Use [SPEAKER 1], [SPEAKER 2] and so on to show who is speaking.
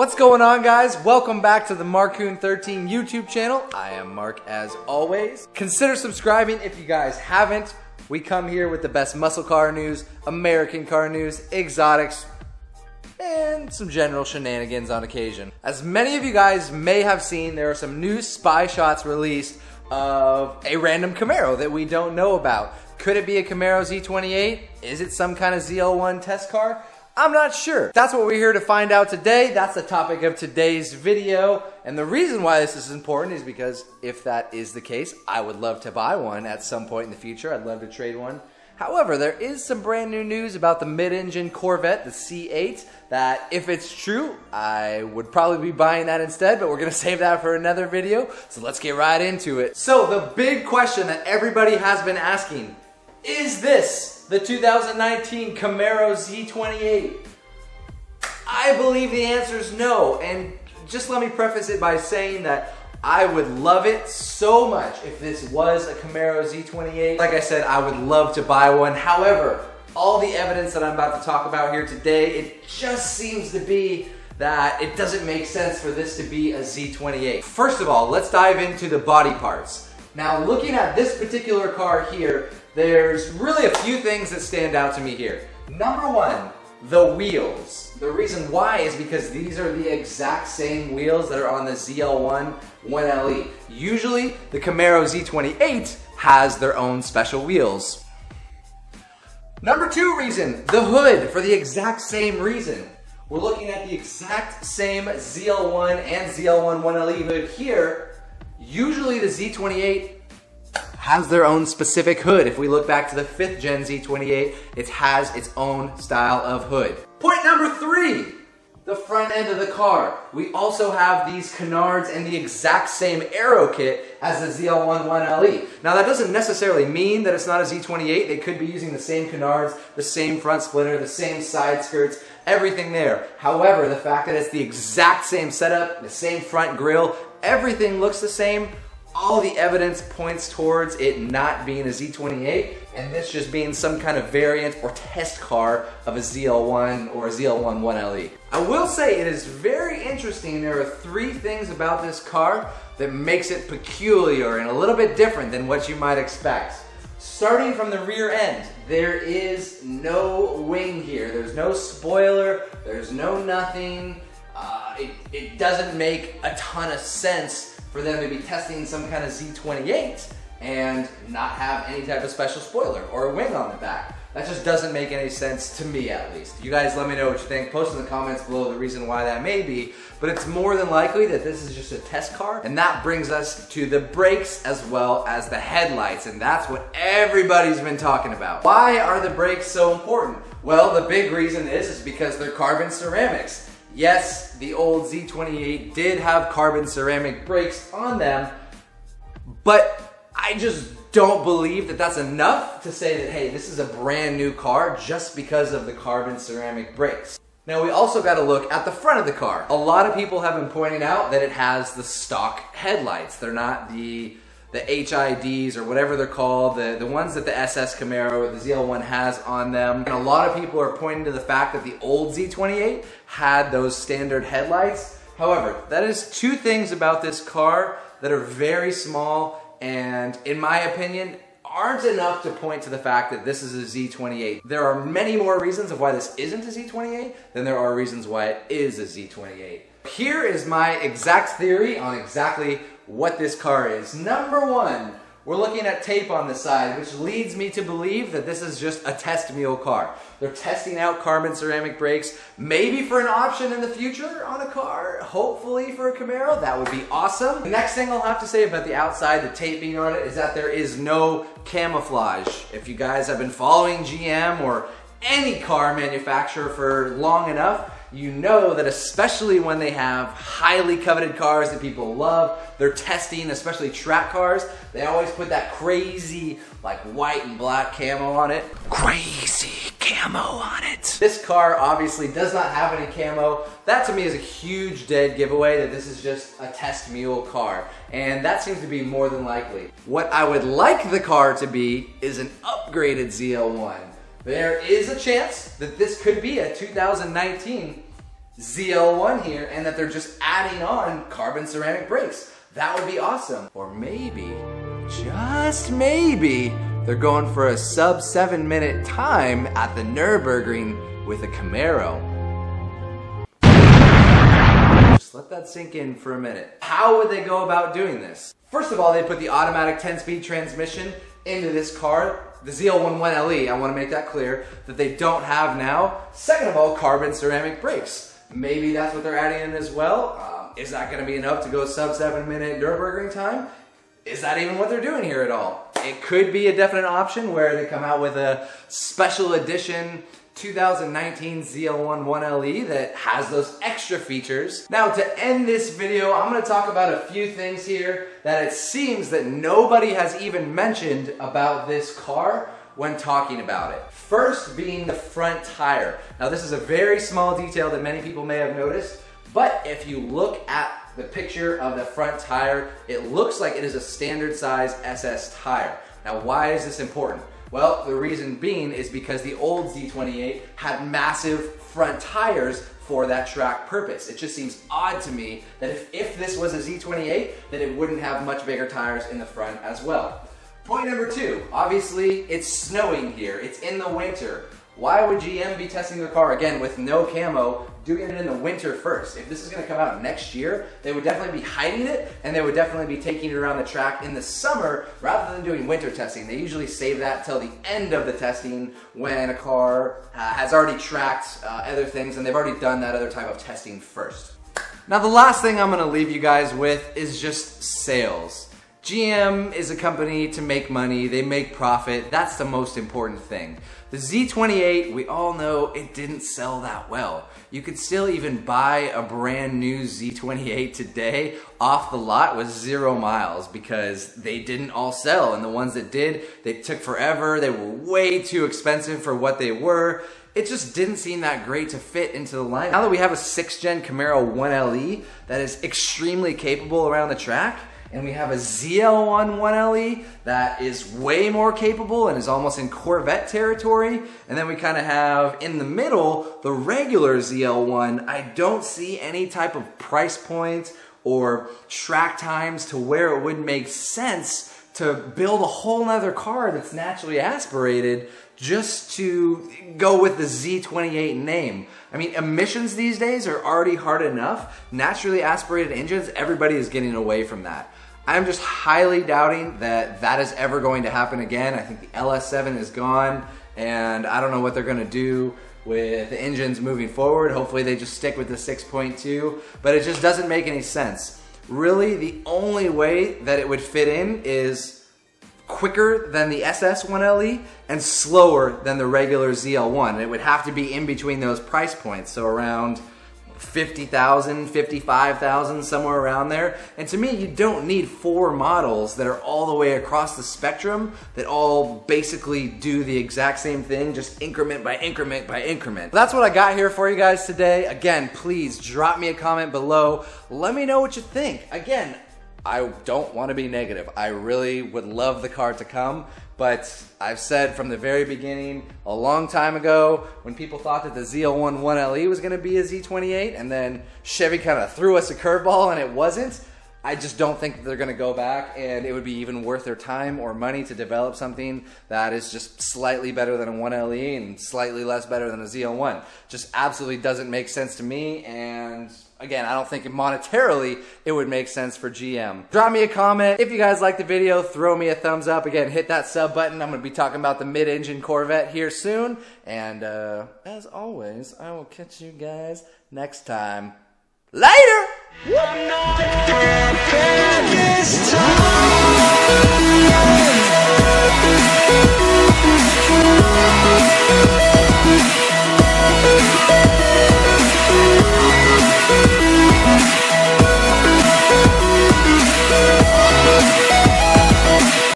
[SPEAKER 1] What's going on, guys? Welcome back to the Marcoon13 YouTube channel. I am Mark as always. Consider subscribing if you guys haven't. We come here with the best muscle car news, American car news, exotics, and some general shenanigans on occasion. As many of you guys may have seen, there are some new spy shots released of a random Camaro that we don't know about. Could it be a Camaro Z28? Is it some kind of ZL1 test car? I'm not sure. That's what we're here to find out today. That's the topic of today's video. And the reason why this is important is because if that is the case, I would love to buy one at some point in the future. I'd love to trade one. However, there is some brand new news about the mid-engine Corvette, the C8, that if it's true, I would probably be buying that instead, but we're gonna save that for another video. So let's get right into it. So the big question that everybody has been asking, is this the 2019 Camaro Z28? I believe the answer is no, and just let me preface it by saying that I would love it so much if this was a Camaro Z28. Like I said, I would love to buy one. However, all the evidence that I'm about to talk about here today, it just seems to be that it doesn't make sense for this to be a Z28. First of all, let's dive into the body parts. Now, looking at this particular car here, there's really a few things that stand out to me here. Number one, the wheels. The reason why is because these are the exact same wheels that are on the ZL1 1LE. Usually, the Camaro Z28 has their own special wheels. Number two reason, the hood, for the exact same reason. We're looking at the exact same ZL1 and ZL1 1LE hood here. Usually the Z28 has their own specific hood. If we look back to the 5th gen Z28, it has its own style of hood. Point number three, the front end of the car. We also have these canards and the exact same aero kit as the ZL1 1LE. Now that doesn't necessarily mean that it's not a Z28. They could be using the same canards, the same front splitter, the same side skirts, everything there. However, the fact that it's the exact same setup, the same front grille, everything looks the same, all the evidence points towards it not being a Z28 and this just being some kind of variant or test car of a ZL1 or a ZL1 1LE. I will say it is very interesting. There are three things about this car that makes it peculiar and a little bit different than what you might expect. Starting from the rear end, there is no wing here. There's no spoiler, there's no nothing. It doesn't make a ton of sense for them to be testing some kind of Z28 and not have any type of special spoiler or a wing on the back. That just doesn't make any sense to me, at least. You guys let me know what you think. Post in the comments below the reason why that may be, but it's more than likely that this is just a test car, and that brings us to the brakes as well as the headlights, and that's what everybody's been talking about. Why are the brakes so important? Well, the big reason is because they're carbon ceramics. Yes, the old Z28 did have carbon ceramic brakes on them, but I just don't believe that that's enough to say that, hey, this is a brand new car just because of the carbon ceramic brakes. Now we also got to look at the front of the car. A lot of people have been pointing out that it has the stock headlights. They're not the HIDs or whatever they're called, the ones that the SS Camaro or the ZL1 has on them. And a lot of people are pointing to the fact that the old Z28 had those standard headlights. However, that is two things about this car that are very small and, in my opinion, aren't enough to point to the fact that this is a Z28. There are many more reasons of why this isn't a Z28 than there are reasons why it is a Z28. Here is my exact theory on exactly what this car is. Number one, we're looking at tape on the side, which leads me to believe that this is just a test mule car. They're testing out carbon ceramic brakes, maybe for an option in the future on a car, hopefully for a Camaro. That would be awesome. The next thing I'll have to say about the outside, the tape being on it, is that there is no camouflage. If you guys have been following GM or any car manufacturer for long enough, you know that especially when they have highly coveted cars that people love, they're testing, especially track cars, they always put that crazy like white and black camo on it. Crazy camo on it. This car obviously does not have any camo. That to me is a huge dead giveaway that this is just a test mule car. And that seems to be more than likely. What I would like the car to be is an upgraded ZL1. There is a chance that this could be a 2019 ZL1 here and that they're just adding on carbon ceramic brakes. That would be awesome. Or maybe, just maybe, they're going for a sub 7-minute time at the Nürburgring with a Camaro. Just let that sink in for a minute. How would they go about doing this? First of all, they put the automatic 10-speed transmission into this car, the ZL11LE, I want to make that clear, that they don't have now. Second of all, carbon ceramic brakes. Maybe that's what they're adding in as well. Is that going to be enough to go sub 7-minute Nürburgring time? Is that even what they're doing here at all? It could be a definite option where they come out with a special edition 2019 ZL11LE that has those extra features. Now, to end this video, I'm going to talk about a few things here that it seems that nobody has even mentioned about this car when talking about it. First being the front tire. Now, this is a very small detail that many people may have noticed, but if you look at the picture of the front tire, it looks like it is a standard size SS tire. Now, why is this important? Well, the reason being is because the old Z28 had massive front tires for that track purpose. It just seems odd to me that if this was a Z28, that it wouldn't have much bigger tires in the front as well. Point number two, obviously it's snowing here, it's in the winter. Why would GM be testing their car, again, with no camo, doing it in the winter first? If this is gonna come out next year, they would definitely be hiding it, and they would definitely be taking it around the track in the summer rather than doing winter testing. They usually save that till the end of the testing when a car has already tracked other things, and they've already done that other type of testing first. Now, the last thing I'm gonna leave you guys with is just sales. GM is a company to make money, they make profit, that's the most important thing. The Z28, we all know it didn't sell that well. You could still even buy a brand new Z28 today off the lot with 0 miles because they didn't all sell, and the ones that did, they took forever, they were way too expensive for what they were. It just didn't seem that great to fit into the line. Now that we have a 6th gen Camaro 1LE that is extremely capable around the track, and we have a ZL1 1LE that is way more capable and is almost in Corvette territory. And then we kind of have, in the middle, the regular ZL1. I don't see any type of price point or track times to where it would make sense to build a whole nother car that's naturally aspirated just to go with the Z28 name. I mean, emissions these days are already hard enough. Naturally aspirated engines, everybody is getting away from that. I'm just highly doubting that that is ever going to happen again. I think the LS7 is gone, and I don't know what they're gonna do with the engines moving forward. Hopefully they just stick with the 6.2, but it just doesn't make any sense. Really, the only way that it would fit in is quicker than the SS1LE and slower than the regular ZL1. It would have to be in between those price points, so around 50,000, 55,000, somewhere around there. And to me, you don't need 4 models that are all the way across the spectrum that all basically do the exact same thing, just increment by increment by increment. That's what I got here for you guys today. Again, please drop me a comment below. Let me know what you think. Again, I don't want to be negative. I really would love the car to come, but I've said from the very beginning, a long time ago, when people thought that the ZL1 1LE was going to be a Z28, and then Chevy kind of threw us a curveball and it wasn't, I just don't think that they're going to go back, and it would be even worth their time or money to develop something that is just slightly better than a 1LE and slightly less better than a ZL1. Just absolutely doesn't make sense to me, and again, I don't think monetarily it would make sense for GM. Drop me a comment. If you guys like the video, throw me a thumbs up. Again, hit that sub button. I'm going to be talking about the mid-engine Corvette here soon. And as always, I will catch you guys next time. Later!